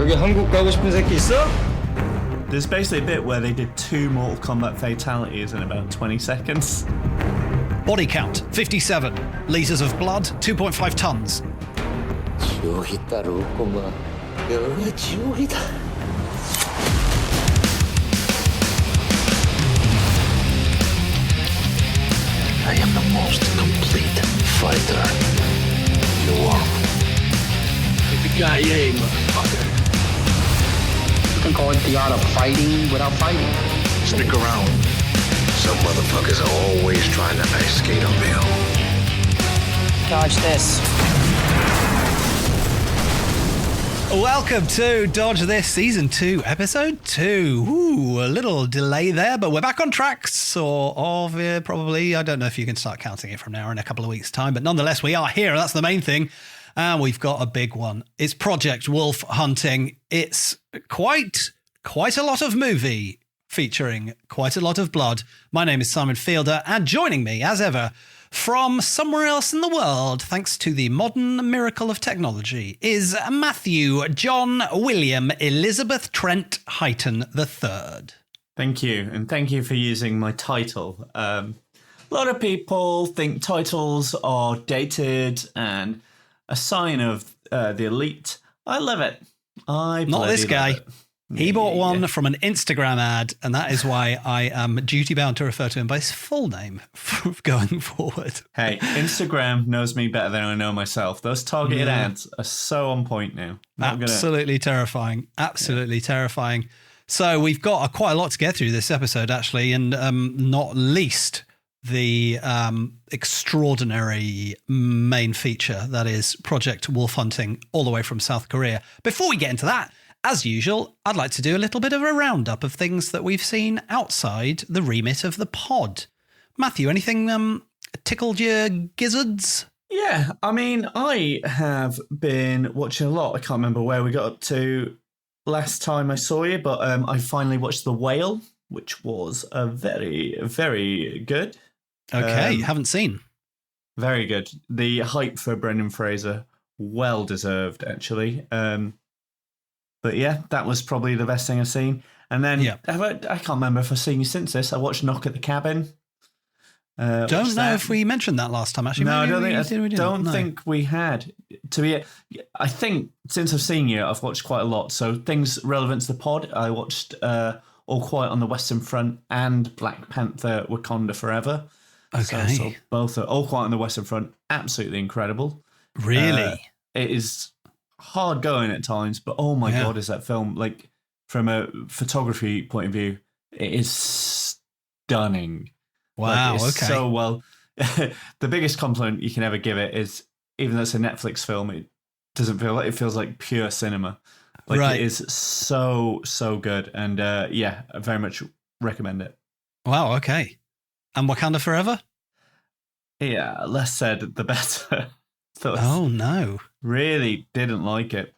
여기 한국 가고 싶은 새끼 있어? There's basically a bit where they did 2 Mortal Kombat fatalities in about 20 seconds. Body count, 57. Litres of blood, 2.5 tons. 지옥이 따로 없구만. 여기가 지옥이다. I am the most complete fighter in the world. Yippee-ki-yay, motherfucker. You can call it the art of fighting without fighting. Stick around. Some motherfuckers are always trying to ice skate uphill. Dodge this. Welcome to Dodge This Season 2, Episode 2. Ooh, a little delay there, but we're back on track, sort of, probably. I don't know if you can start counting it from now in a couple of weeks' time, but nonetheless, we are here, and that's the main thing. And we've got a big one. It's Project Wolf Hunting. It's quite a lot of movie featuring quite a lot of blood. My name is Simon Fielder, and joining me, as ever, from somewhere else in the world, thanks to the modern miracle of technology, is Matthew John William Elizabeth Trent Heighton III. Thank you, and thank you for using my title. A lot of people think titles are dated and a sign of the elite. I love it. Not this guy. He bought one from an Instagram ad, and that is why I am duty-bound to refer to him by his full name going forward. Hey, Instagram knows me better than I know myself. Those targeted ads are so on point now. Absolutely terrifying. Absolutely terrifying. So we've got quite a lot to get through this episode, actually, and not least the extraordinary main feature that is Project Wolf Hunting all the way from South Korea. Before we get into that, as usual, I'd like to do a little bit of a roundup of things that we've seen outside the remit of the pod. Matthew, anything tickled your gizzards? Yeah, I mean, I have been watching a lot. I can't remember where we got up to last time I saw you, but I finally watched The Whale, which was a very, very good. Okay, haven't seen. Very good. The hype for Brendan Fraser, well deserved, actually. But yeah, that was probably the best thing I've seen. And then, I can't remember if I've seen you since this. I watched Knock at the Cabin. Don't know if we mentioned that last time, actually. No, I don't think we had. I think since I've seen you, I've watched quite a lot. So things relevant to the pod, I watched All Quiet on the Western Front and Black Panther Wakanda Forever. Okay. So both are All Quiet on the Western Front, absolutely incredible. Really? It is hard going at times, but oh my God, is that film, like, from a photography point of view, it is stunning. Wow, like, it's okay. So well. The biggest compliment you can ever give it is, even though it's a Netflix film, it doesn't feel like, it feels like pure cinema. Like, right. It is so good. And I very much recommend it. Wow, okay. And Wakanda Forever? Yeah, less said, the better. Oh, no. Really didn't like it.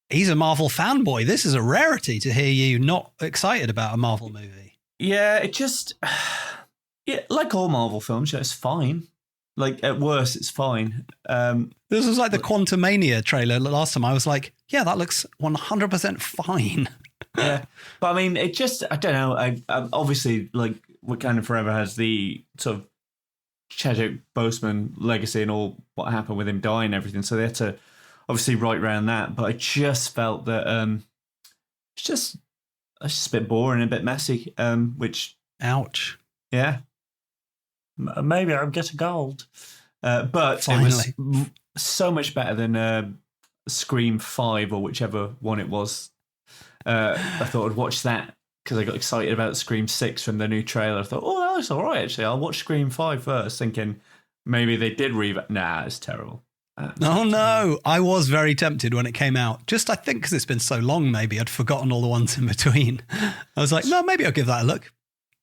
He's a Marvel fanboy. This is a rarity to hear you not excited about a Marvel movie. Yeah, it just... Yeah, like all Marvel films, it's fine. Like, at worst, it's fine. This was like the Quantumania trailer last time. I was like, yeah, that looks 100% fine. Yeah. But I mean, it just, I don't know. I obviously, like, Wakanda Forever has the sort of Chadwick Boseman legacy and all what happened with him dying and everything. So they had to obviously write around that. But I just felt that it's just a bit boring, a bit messy, which... Ouch. Yeah. Maybe I'll get a gold. But finally, it was so much better than Scream 5 or whichever one it was. I thought I'd watch that because I got excited about Scream 6 from the new trailer. I thought, oh, that looks all right, actually. I'll watch Scream 5 first, thinking maybe they did revamp. Nah, it's terrible. Oh, no. I was very tempted when it came out. Just, I think, because it's been so long, maybe I'd forgotten all the ones in between. I was like, no, maybe I'll give that a look.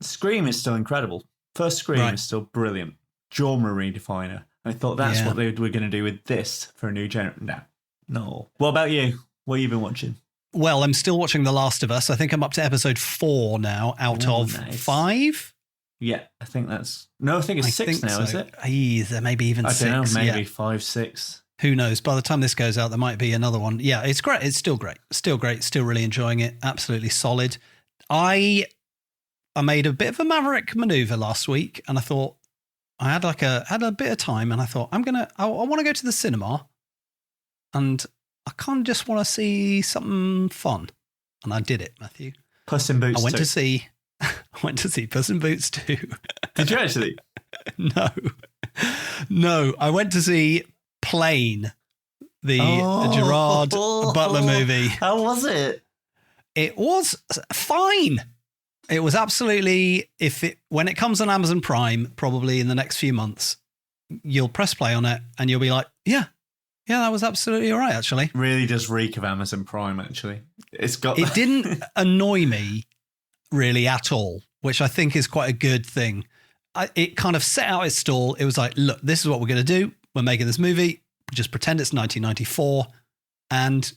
Scream is still incredible. First Scream is still brilliant. Genre redefiner. I thought that's what they were going to do with this for a new generation. No. What about you? What have you been watching? Well, I'm still watching The Last of Us. I think I'm up to episode 4 now out of 5. Yeah, I think that's... No, I think it's 6 now, so. Is it? There may be even 6. I don't know, maybe 5, 6. Who knows? By the time this goes out, there might be another one. Yeah, it's great. It's still great. Still great. Still really enjoying it. Absolutely solid. I made a bit of a maverick maneuver last week, and I thought I had a bit of time, and I thought I want to go to the cinema, and I kind of just want to see something fun, and I did it, Matthew. Puss in Boots. I went to see Puss in Boots 2. Did you actually? No. I went to see Plane, the Gerard Butler movie. How was it? It was fine. It was absolutely, when it comes on Amazon Prime, probably in the next few months, you'll press play on it and you'll be like, yeah, that was absolutely all right, actually. Really does reek of Amazon Prime, actually. It didn't annoy me really at all, which I think is quite a good thing. It kind of set out its stall. It was like, look, this is what we're going to do. We're making this movie. Just pretend it's 1994. And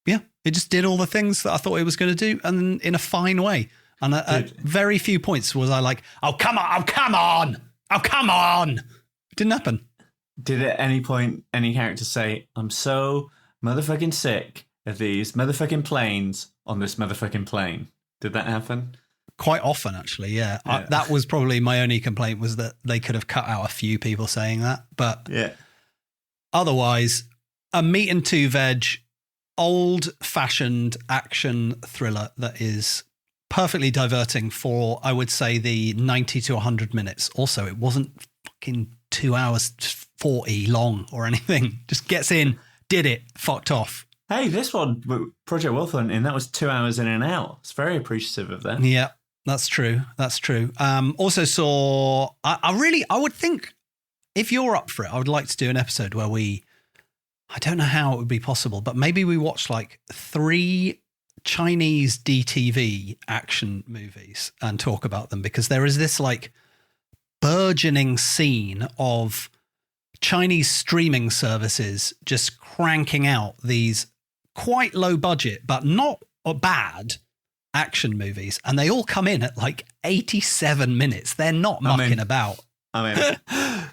yeah, it just did all the things that I thought it was going to do, and in a fine way. And at very few points was I like, oh, come on. It didn't happen. Did at any point any character say, I'm so motherfucking sick of these motherfucking planes on this motherfucking plane? Did that happen? Quite often, actually, yeah. That was probably my only complaint, was that they could have cut out a few people saying that. But yeah, otherwise, a meat and two veg, old-fashioned action thriller that is perfectly diverting for, I would say, the 90 to 100 minutes. Also, it wasn't fucking 2 hours 40 long or anything. Just gets in, did it, fucked off. Hey, this one, Project Wolf Hunting, that was 2 hours in and out. It's very appreciative of that. Yeah, that's true. Also saw, I would think, if you're up for it, I would like to do an episode where I don't know how it would be possible, but maybe we watch like 3 Chinese DTV action movies and talk about them, because there is this like burgeoning scene of Chinese streaming services just cranking out these quite low budget but not bad action movies, and they all come in at like 87 minutes. They're not mucking about.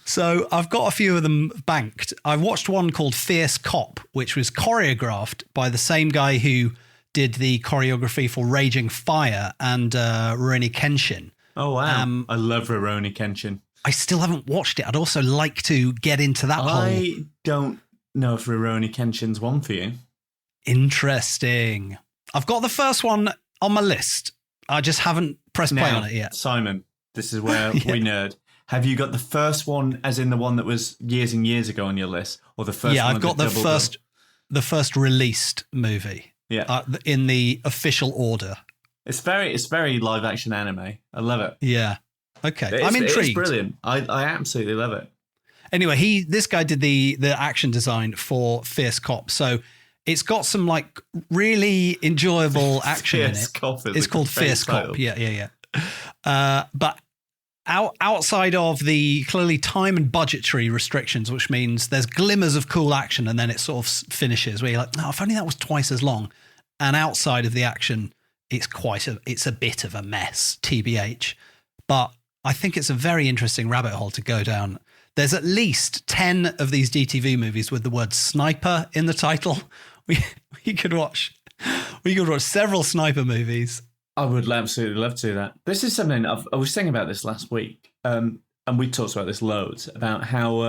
So I've got a few of them banked. I watched one called Fierce Cop, which was choreographed by the same guy who did the choreography for Raging Fire and Rurouni Kenshin. Oh, wow. I love Rurouni Kenshin. I still haven't watched it. I'd also like to get into that I don't know if Rurouni Kenshin's one for you. Interesting. I've got the first one on my list. I just haven't pressed play on it yet. Simon, this is where we nerd. Have you got the first one, as in the one that was years and years ago on your list, or the first? Yeah, one I've got the first released movie. Yeah, in the official order. It's very live action anime. I love it. Yeah. Okay. I'm intrigued. It's brilliant. I absolutely love it. Anyway, this guy did the action design for Fierce Cop, so it's got some like really enjoyable action in it. It's called Fierce Cop. Yeah. But outside of the clearly time and budgetary restrictions, which means there's glimmers of cool action and then it sort of finishes where you're like, no, if only that was twice as long. And outside of the action, it's a bit of a mess, TBH. But I think it's a very interesting rabbit hole to go down. There's at least 10 of these DTV movies with the word sniper in the title. We could watch several sniper movies. I would absolutely love to do that. This is something I was thinking about this last week, and we talked about this loads, about how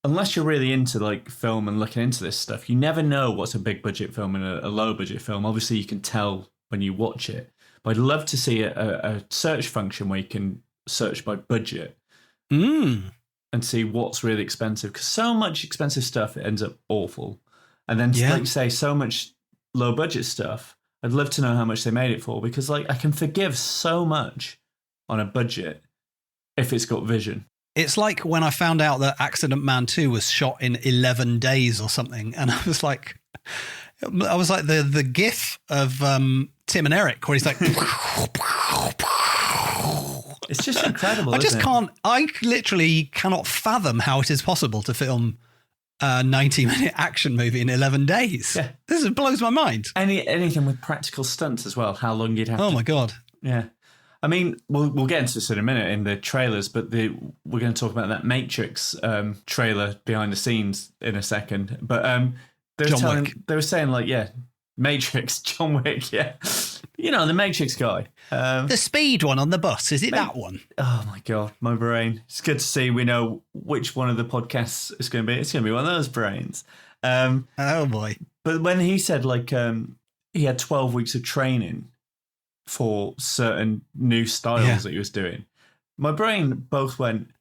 unless you're really into like film and looking into this stuff, you never know what's a big budget film and a low budget film. Obviously, you can tell when you watch it, but I'd love to see a search function where you can search by budget and see what's really expensive, because so much expensive stuff, it ends up awful. And then, like you say, so much low budget stuff, I'd love to know how much they made it for, because like I can forgive so much on a budget if it's got vision. It's like when I found out that Accident Man 2 was shot in 11 days or something, and I was like the gif of Tim and Eric where he's like it's just incredible. I literally cannot fathom how it is possible to film a 90-minute action movie in 11 days. Yeah. This blows my mind. Anything with practical stunts as well, how long you'd have Oh my God. Yeah. I mean, we'll get into this in a minute in the trailers, but we're going to talk about that Matrix trailer behind the scenes in a second. But they were saying like, yeah, Matrix, John Wick, yeah. You know, the Matrix guy. The speed one on the bus, is it that one? Oh my God, my brain. It's good to see we know which one of the podcasts it's going to be. It's going to be one of those brains. Oh boy. But when he said like he had 12 weeks of training for certain new styles that he was doing, my brain both went,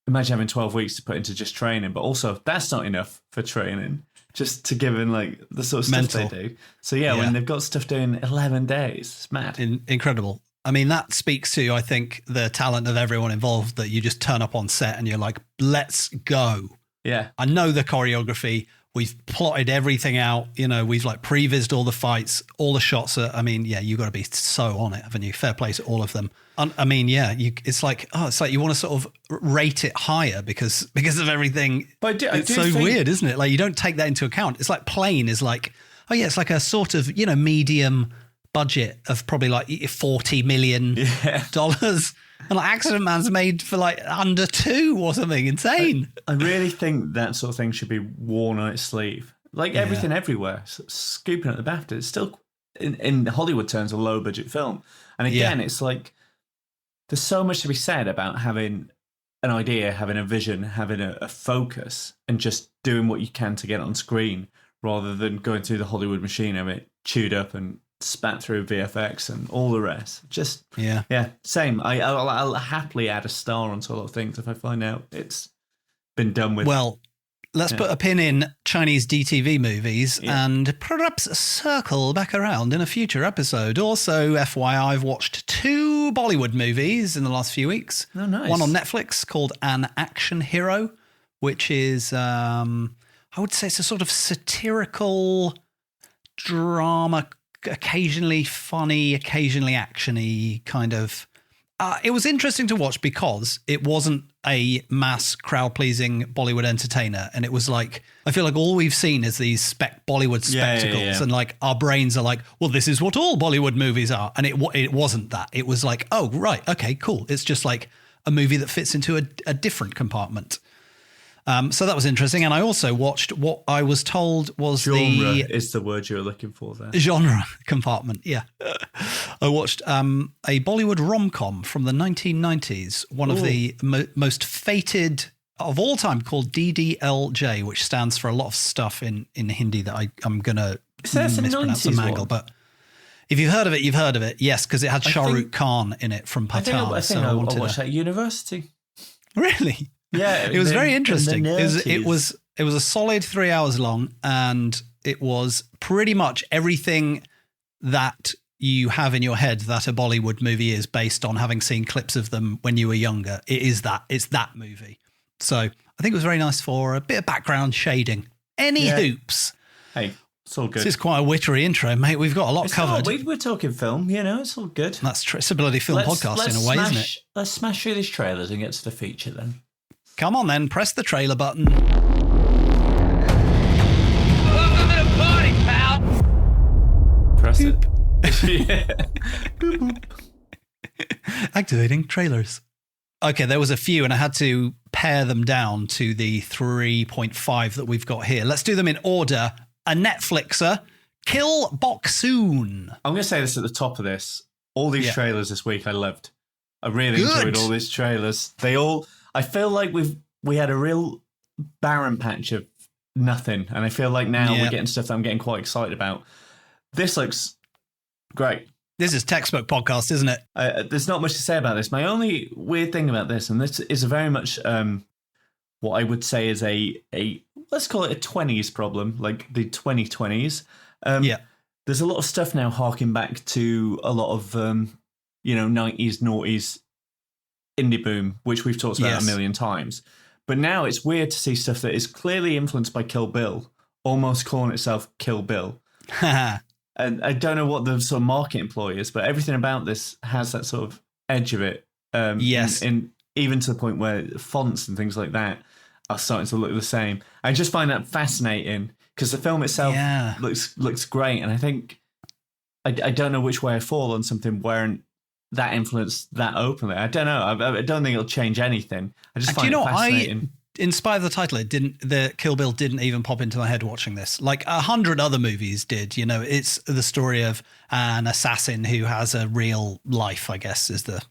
imagine having 12 weeks to put into just training, but also that's not enough for training, just to give him like the sort of stuff they do. So when they've got stuff doing 11 days, it's mad. Incredible. I mean, that speaks to, I think, the talent of everyone involved, that you just turn up on set and you're like, let's go. Yeah. I know the choreography. We've plotted everything out. You know, we've like pre-vised all the fights, all the shots. You've got to be so on it, haven't you? Fair play to all of them. It's like you want to sort of rate it higher because of everything. But it's so weird, isn't it? Like you don't take that into account. It's like Plane is like, it's like a sort of, medium budget of probably like $40 million. And like Accident Man's made for like under 2 or something insane. I really think that sort of thing should be worn on its sleeve. Like Everything Everywhere, scooping at the BAFTA. It's still, in Hollywood terms, a low budget film. And again, it's like, there's so much to be said about having an idea, having a vision, having a focus, and just doing what you can to get it on screen, rather than going through the Hollywood machine of it chewed up and spat through VFX and all the rest. Just same. I'll happily add a star onto a lot of things if I find out it's been done with. Well, let's put a pin in Chinese DTV movies and perhaps circle back around in a future episode. Also, FYI, I've watched 2 Bollywood movies in the last few weeks. Oh, nice. One on Netflix called An Action Hero, which is, I would say it's a sort of satirical drama, occasionally funny, occasionally actiony kind of. It was interesting to watch because it wasn't a mass crowd-pleasing Bollywood entertainer, and it was like, I feel like all we've seen is these Bollywood spectacles, and like our brains are like, well, this is what all Bollywood movies are, and it wasn't that. It was like, oh right, okay, cool. It's just like a movie that fits into a different compartment. So that was interesting. And I also watched what I was told was genre is the word you're looking for there. Genre compartment, yeah. I watched a Bollywood rom-com from the 1990s, one of the most fated of all time, called DDLJ, which stands for a lot of stuff in Hindi that I'm going to mispronounce the mangle. But if you've heard of it, you've heard of it. Yes, because it had Shah Rukh Khan in it from Pathaan. I think I watched that at university. Really? Yeah, it was very interesting. It was a solid 3 hours long, and it was pretty much everything that you have in your head that a Bollywood movie is, based on having seen clips of them when you were younger. It's that movie. So I think it was very nice for a bit of background shading. Any hoops. Hey, it's all good. This is quite a wittery intro, mate. We've got a lot covered. We're talking film, it's all good. That's it's a bloody film podcast in a way, isn't it? Let's smash through these trailers and get to the feature then. Come on then, press the trailer button. Welcome to the party, pal! Press it. Boop, boop. Activating trailers. Okay, there was a few, and I had to pare them down to the 3.5 that we've got here. Let's do them in order. A Netflixer, Kill Boksoon. I'm going to say this at the top of this. All these trailers this week I loved. I really enjoyed all these trailers. I feel like we had a real barren patch of nothing, and I feel like now we're getting stuff that I'm getting quite excited about. This looks great. This is textbook podcast, isn't it? There's not much to say about this. My only weird thing about this, and this is very much what I would say is a let's call it a 20s problem, like the 2020s. There's a lot of stuff now harking back to a lot of 90s, noughties indie boom, which we've talked about a million times. But now it's weird to see stuff that is clearly influenced by Kill Bill, almost calling itself Kill Bill. And I don't know what the sort of marketing ploy is, but everything about this has that sort of edge of it. And even to the point where fonts and things like that are starting to look the same. I just find that fascinating because the film itself looks great. And I think I don't know which way I fall on something where that influenced that openly. I don't know. I don't think it'll change anything. I just find it fascinating. In spite of the title, the Kill Bill didn't even pop into my head watching this. Like 100 other movies did. You know, it's the story of an assassin who has a real life, I guess, is the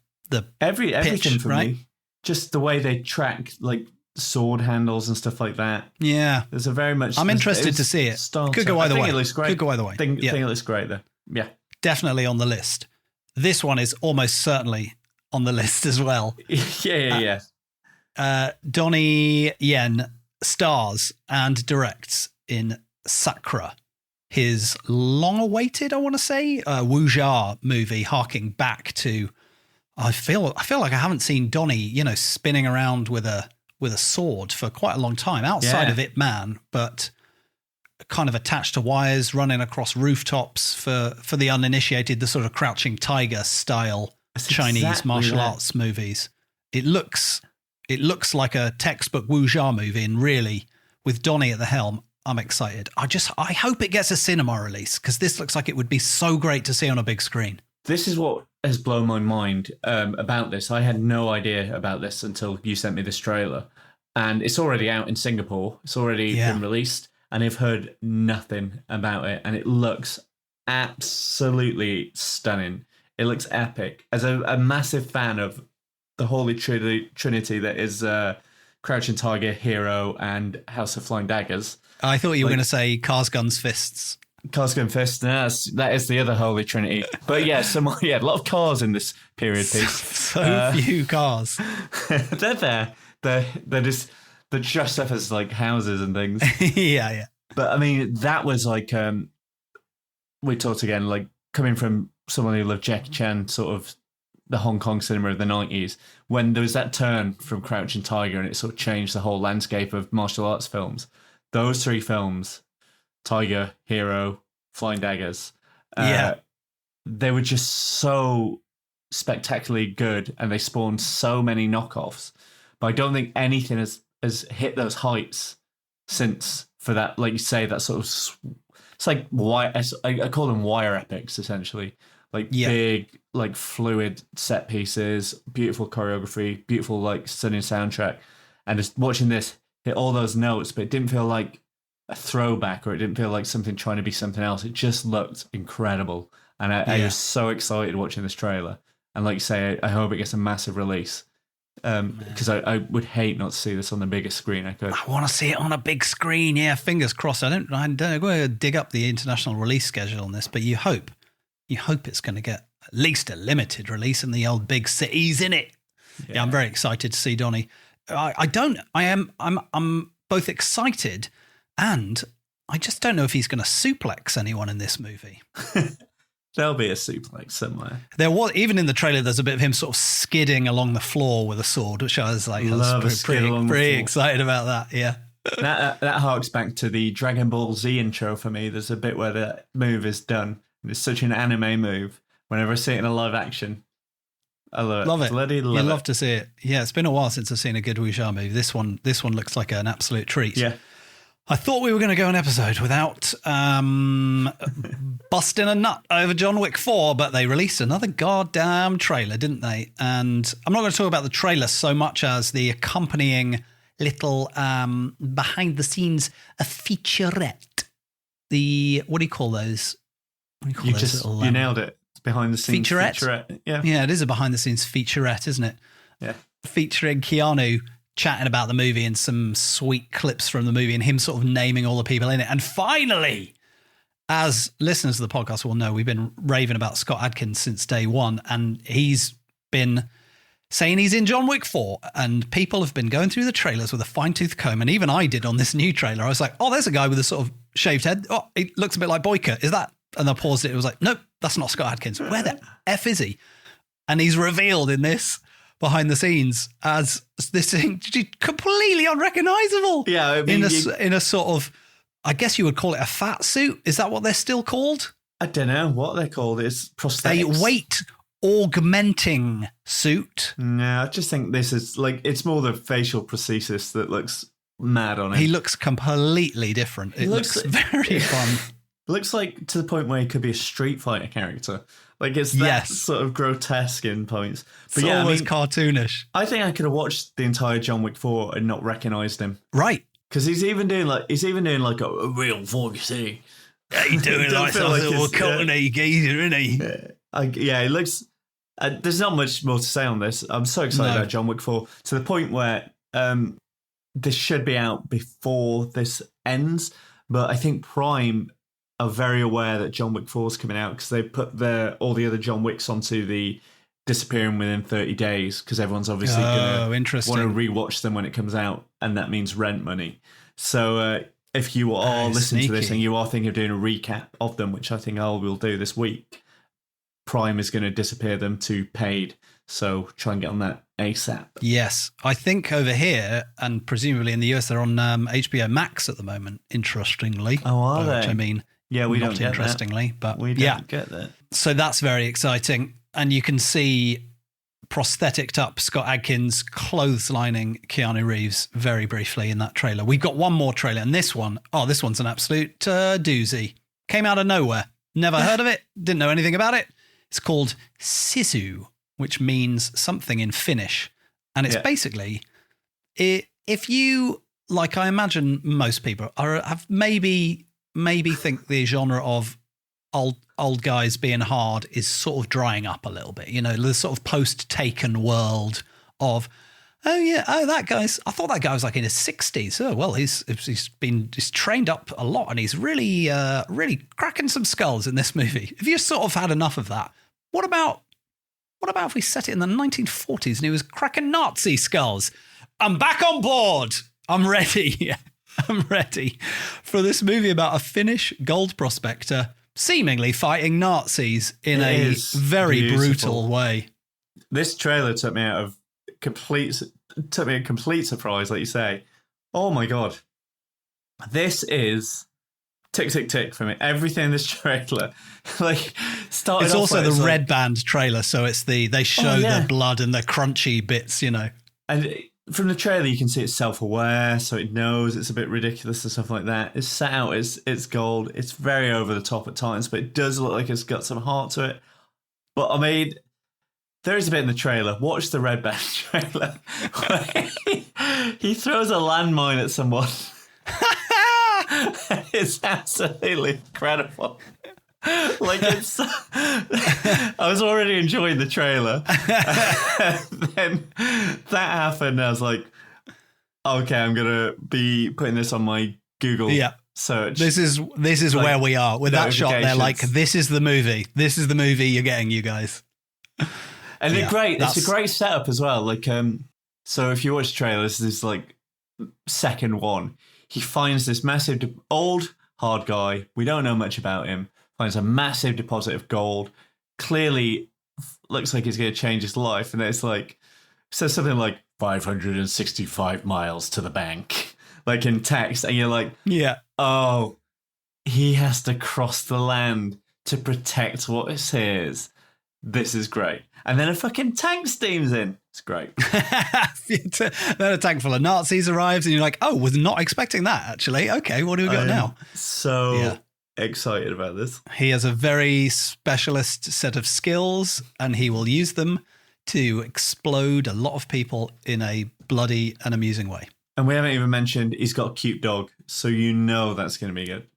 everything pitch, for right? me. Just the way they track like sword handles and stuff like that. Yeah, there's a very much. I'm interested to see it. Could go either way. It looks great. Could go either way. I think it looks great though. Yeah, definitely on the list. This one is almost certainly on the list as well. yeah. Donnie Yen stars and directs in Sakura, his long-awaited, I want to say, wuxia movie, harking back to. I feel like I haven't seen Donnie, spinning around with a sword for quite a long time outside of Ip Man, but kind of attached to wires, running across rooftops for the uninitiated, the sort of Crouching Tiger style Chinese martial arts movies. It looks like a textbook wuxia movie, and really, with Donnie at the helm, I'm excited. I hope it gets a cinema release, because this looks like it would be so great to see on a big screen. This is what has blown my mind about this. I had no idea about this until you sent me this trailer, and it's already out in Singapore. It's already been released, and I've heard nothing about it, and it looks absolutely stunning. It looks epic. As a massive fan of the Holy Trinity that is Crouching Tiger, Hero, and House of Flying Daggers. I thought you were going to say Cars, Guns, Fists. Cars, Guns, Fists. No, that is the other Holy Trinity. But yeah, a lot of cars in this period piece. So few cars. They're there. They're dressed up as like houses and things. Yeah. But I mean, that was like we talked again, like coming from someone who loved Jackie Chan, sort of the Hong Kong cinema of the 90s, when there was that turn from Crouching Tiger and it sort of changed the whole landscape of martial arts films. Those three films, Tiger, Hero, Flying Daggers, they were just so spectacularally good, and they spawned so many knockoffs. But I don't think anything has hit those heights since, for that, like you say, that sort of, it's like, I call them wire epics, essentially. Like big, like fluid set pieces, beautiful choreography, beautiful, like stunning soundtrack. And just watching this hit all those notes, but it didn't feel like a throwback, or it didn't feel like something trying to be something else. It just looked incredible. And I was so excited watching this trailer. And like you say, I hope it gets a massive release. Because I would hate not to see this on the biggest screen I could. I want to see it on a big screen. Yeah, fingers crossed. I don't I'm going to dig up the international release schedule on this, but you hope it's going to get at least a limited release in the old big cities, innit? Yeah, I'm very excited to see Donnie. I'm both excited, and I just don't know if he's going to suplex anyone in this movie. There'll be a suplex somewhere. There was, even in the trailer, there's a bit of him sort of skidding along the floor with a sword, which I was like, pretty excited about that. Yeah. That harks back to the Dragon Ball Z intro for me. There's a bit where that move is done. It's such an anime move. Whenever I see it in a live action, I love it. Bloody love it. You love to see it. Yeah, it's been a while since I've seen a good wuxia movie. This one looks like an absolute treat. Yeah. I thought we were going to go an episode without busting a nut over John Wick 4, but they released another goddamn trailer, didn't they? And I'm not going to talk about the trailer so much as the accompanying little behind the scenes a featurette. What do you call those? You nailed it. It's behind the scenes featurette. Yeah, it is a behind the scenes featurette, isn't it? Yeah. Featuring Keanu chatting about the movie and some sweet clips from the movie and him sort of naming all the people in it. And finally, as listeners of the podcast will know, we've been raving about Scott Adkins since day one, and he's been saying he's in John Wick 4, and people have been going through the trailers with a fine-tooth comb, and even I did on this new trailer. I was like, oh, there's a guy with a sort of shaved head. Oh, he looks a bit like Boyka. Is that? And I paused it. It was like, nope, that's not Scott Adkins. Where the F is he? And he's revealed in this behind the scenes as this thing completely unrecognizable. Yeah, I mean, in a sort of, I guess you would call it a fat suit. Is that what they're still called? I don't know what they're called. It's prosthetics. A weight augmenting suit. No, I just think this is like, it's more the facial prosthesis that looks mad on it. He looks completely different. It looks very fun. looks like to the point where he could be a Street Fighter character. Like it's that sort of grotesque in points. But It's almost cartoonish. I think I could have watched the entire John Wick 4 and not recognised him. Right. Because he's even doing like a real voice. He's doing like some little cockney geezer, isn't he? It looks. There's not much more to say on this. I'm so excited about John Wick 4 to the point where this should be out before this ends. But I think Prime are very aware that John Wick 4 is coming out because they put all the other John Wicks onto the disappearing within 30 days because everyone's obviously going to want to rewatch them when it comes out, and that means rent money. So if you are listening to this and you are thinking of doing a recap of them, which I think I will do this week, Prime is going to disappear them to paid. So try and get on that ASAP. Yes. I think over here, and presumably in the US, they're on HBO Max at the moment, interestingly. Oh, are they? Which I mean, yeah, we not don't get interestingly, that. but we don't get that. So that's very exciting. And you can see prostheticed up Scott Adkins clotheslining Keanu Reeves very briefly in that trailer. We've got one more trailer, and this one's an absolute doozy. Came out of nowhere. Never heard of it. Didn't know anything about it. It's called Sisu, which means something in Finnish. And it's basically, if you, like I imagine most people have maybe think the genre of old guys being hard is sort of drying up a little bit. You know, the sort of post-Taken world of, I thought that guy was like in his 60s. Oh, well, he's trained up a lot and he's really cracking some skulls in this movie. Have you sort of had enough of that? What about if we set it in the 1940s and he was cracking Nazi skulls? I'm back on board. I'm ready. I'm ready for this movie about a Finnish gold prospector seemingly fighting Nazis in a very brutal way. This trailer took me a complete surprise, like you say. Oh my God. This is tick, tick, tick for me. Everything in this trailer, started. It's off also where the it's red band trailer, so it's they show the blood and the crunchy bits, you know. And from the trailer, you can see it's self-aware, so it knows it's a bit ridiculous and stuff like that. It's set out, it's gold. It's very over the top at times, but it does look like it's got some heart to it. But I mean, there is a bit in the trailer. Watch the red band trailer where he throws a landmine at someone. It's absolutely incredible. I was already enjoying the trailer. Then that happened. I was like, okay, I'm gonna be putting this on my Google search. This is where we are with that shot. They're like, this is the movie. This is the movie you're getting, you guys. And they're great. It's a great setup as well. So if you watch the trailer, this is second one. He finds this massive old hard guy. We don't know much about him. Finds a massive deposit of gold. Clearly looks like he's going to change his life. And it's says something like 565 miles to the bank, in text. And you're like, oh, he has to cross the land to protect what is his. This is great. And then a fucking tank steams in. It's great. Then a tank full of Nazis arrives and you're like, oh, was not expecting that, actually. Okay, what do we got now? So excited about this. He has a very specialist set of skills and he will use them to explode a lot of people in a bloody and amusing way. And we haven't even mentioned he's got a cute dog, so you know that's going to be good.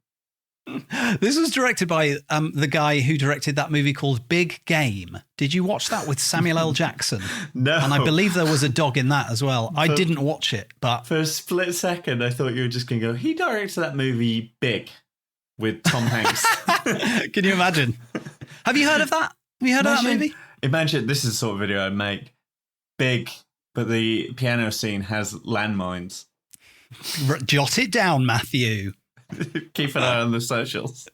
This was directed by the guy who directed that movie called Big Game. Did you watch that with Samuel L. Jackson? No. And I believe there was a dog in that as well. I didn't watch it, but... For a split second, I thought you were just going to go, he directed that movie Big with Tom Hanks. Can you imagine? Have you heard of that? Have you heard of that movie? Imagine, this is the sort of video I'd make. Big, but the piano scene has landmines. Jot it down, Matthew. Keep an eye on the socials.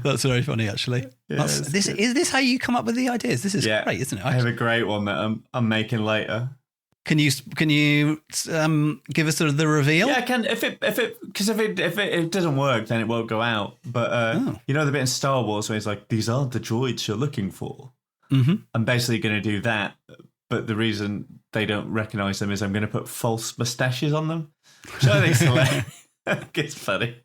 That's very funny, actually. Yeah, is this how you come up with the ideas? This is great, isn't it? I have a great one that I'm making later. Can you give us sort of the reveal? Yeah, I can. If it doesn't work, then it won't go out. But you know the bit in Star Wars where it's like, these aren't the droids you're looking for. Mm-hmm. I'm basically going to do that. But the reason they don't recognise them is I'm going to put false moustaches on them. Which I think is hilarious. It's funny.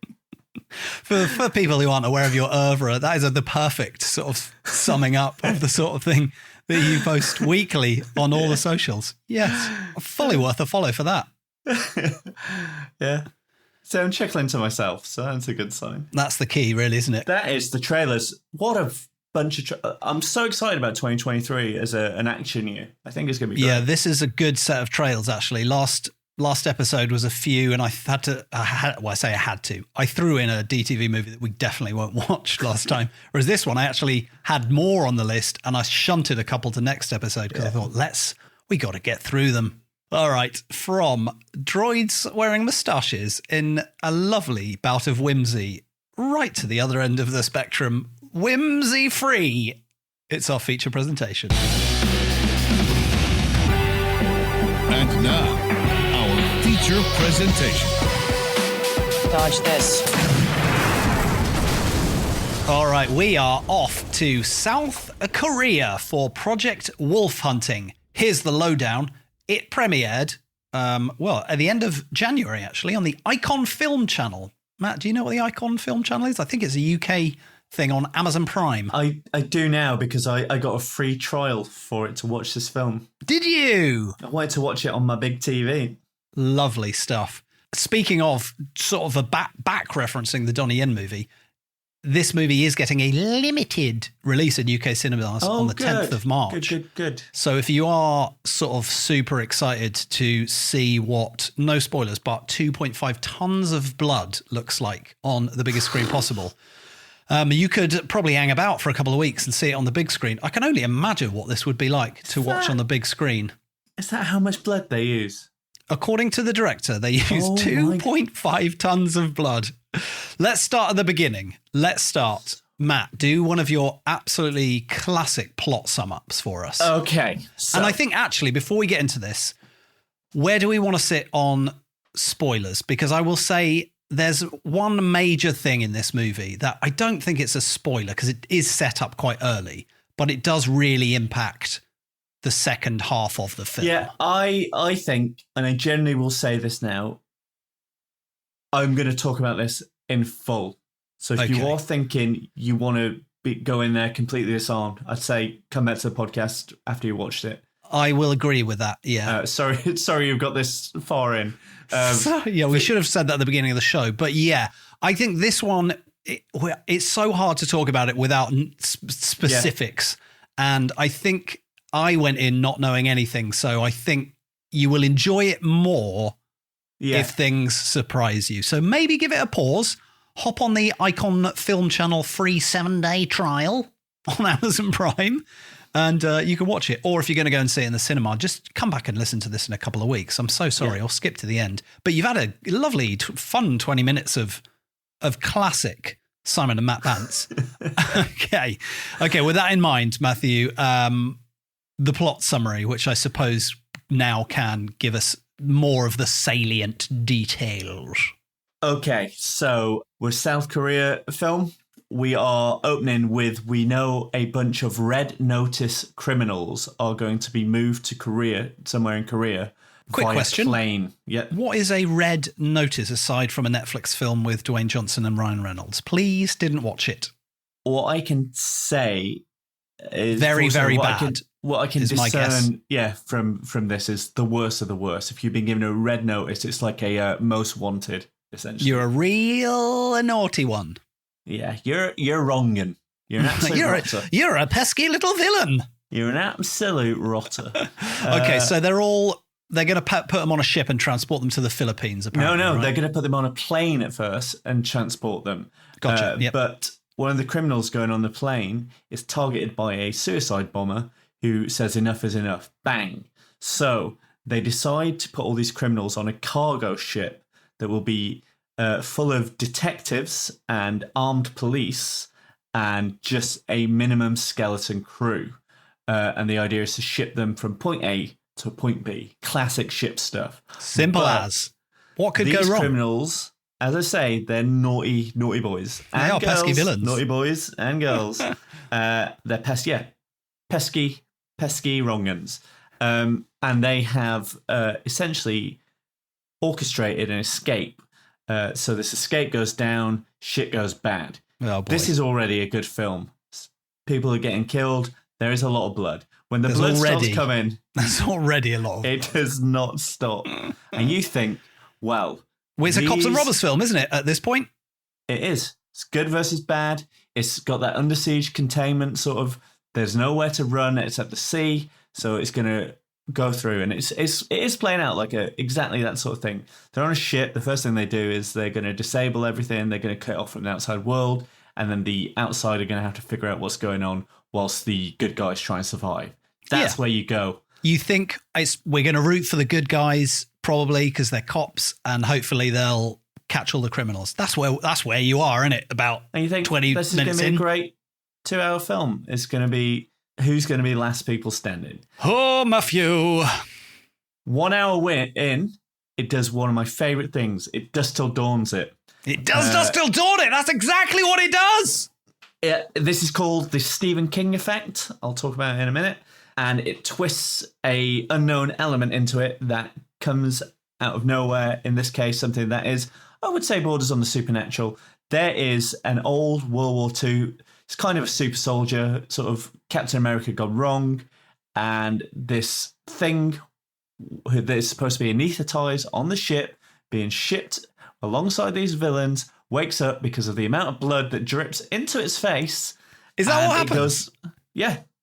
For people who aren't aware of your oeuvre, that is the perfect sort of summing up of the sort of thing that you post weekly on all the socials. Yes, fully worth a follow for that. Yeah. So I'm chuckling to myself, so that's a good sign. That's the key, really, isn't it? That is the trailers. What a bunch of... I'm so excited about 2023 as an action year. I think it's going to be great. Yeah, this is a good set of trails, actually. Last episode was a few, and I had to. I threw in a DTV movie that we definitely won't watch last time. Whereas this one, I actually had more on the list, and I shunted a couple to next episode because I thought, we got to get through them. All right, from droids wearing moustaches in a lovely bout of whimsy, right to the other end of the spectrum, whimsy free. It's our feature presentation. And now, our feature presentation. Dodge this. All right, we are off to South Korea for Project Wolf Hunting. Here's the lowdown. It premiered, at the end of January, actually, on the Icon Film Channel. Matt, do you know what the Icon Film Channel is? I think it's a UK thing on Amazon Prime. I do now because I got a free trial for it to watch this film. Did you? I wanted to watch it on my big TV. Lovely stuff. Speaking of sort of a back referencing the Donnie Yen movie, this movie is getting a limited release in UK cinemas on the 10th of March. Good. So if you are sort of super excited to see what, no spoilers, but 2.5 tons of blood looks like on the biggest screen possible, you could probably hang about for a couple of weeks and see it on the big screen. I can only imagine what this would be like to watch on the big screen. Is that how much blood they use? According to the director, they use 2.5 tons of blood. Let's start at the beginning. Let's start. Matt, do one of your absolutely classic plot sum-ups for us. Okay. So. And I think, actually, before we get into this, where do we want to sit on spoilers? Because I will say there's one major thing in this movie that I don't think it's a spoiler because it is set up quite early, but it does really impact the second half of the film. Yeah, I think, and I generally will say this now, I'm going to talk about this in full. So if you are thinking you want to go in there completely disarmed, I'd say come back to the podcast after you watched it. I will agree with that, yeah. Sorry you've got this far in. We should have said that at the beginning of the show. But yeah, I think this one, it's so hard to talk about it without specifics. Yeah. And I think I went in not knowing anything. So I think you will enjoy it more if things surprise you. So maybe give it a pause. Hop on the Icon Film Channel free 7-day trial on Amazon Prime. And you can watch it. Or if you're going to go and see it in the cinema, just come back and listen to this in a couple of weeks. I'm so sorry. I'll skip to the end. But you've had a lovely, fun 20 minutes of classic Simon and Matt Bantz. Okay. With that in mind, Matthew, the plot summary, which I suppose now can give us more of the salient details. Okay, so we're South Korea film. We are opening with, we know a bunch of red notice criminals are going to be moved to Korea, somewhere in Korea. Quick question. Plane. Yeah. What is a red notice aside from a Netflix film with Dwayne Johnson and Ryan Reynolds? Please didn't watch it. What I can say is very, very bad. What I can is my guess. From this is the worst of the worst. If you've been given a red notice, it's like a most wanted, essentially. You're a real naughty one. Yeah, you're wrongin'. You're an absolute rotter. You're a pesky little villain. You're an absolute rotter. Okay, so they're going to put them on a ship and transport them to the Philippines, apparently. No, right? They're going to put them on a plane at first and transport them. Gotcha. Yep. But one of the criminals going on the plane is targeted by a suicide bomber who says enough is enough. Bang. So they decide to put all these criminals on a cargo ship that will be full of detectives and armed police and just a minimum skeleton crew. And the idea is to ship them from point A to point B. Classic ship stuff. Simple as. What could go wrong? These criminals, as I say, they're naughty boys. They are pesky villains. Naughty boys and girls. They're pesky wrong-uns. And they have essentially orchestrated an escape So this escape goes down, shit goes bad. Oh, boy. This is already a good film. People are getting killed. There is a lot of blood. When the There's blood already- starts coming, There's already a lot of... it does not stop. And you think, well... Well, it's a cops and these- robbers film, isn't it, at this point? It is. It's good versus bad. It's got that under siege containment sort of. There's nowhere to run except the sea, so it's going to go through, and it is playing out like exactly that sort of thing. They're on a ship. The first thing they do is they're going to disable everything. They're going to cut off from the outside world, and then the outside are going to have to figure out what's going on whilst the good guys try and survive. That's where you go. You think we're going to root for the good guys, probably, because they're cops, and hopefully they'll catch all the criminals. That's where you are, isn't it? About And you think 20 this is going minutes to be in. a great 2-hour film. It's going to be who's going to be last people standing. Oh, Matthew. 1 hour in, it does one of my favourite things. It Dusk Till Dawns it. It does Dusk Till Dawn it. That's exactly what it does. This is called the Stephen King effect. I'll talk about it in a minute. And it twists a unknown element into it that comes out of nowhere. In this case, something that is, I would say, borders on the supernatural. There is an old World War II. It's kind of a super soldier, sort of Captain America gone wrong. And this thing that is supposed to be anaesthetized on the ship, being shipped alongside these villains, wakes up because of the amount of blood that drips into its face. Is that And what it happens?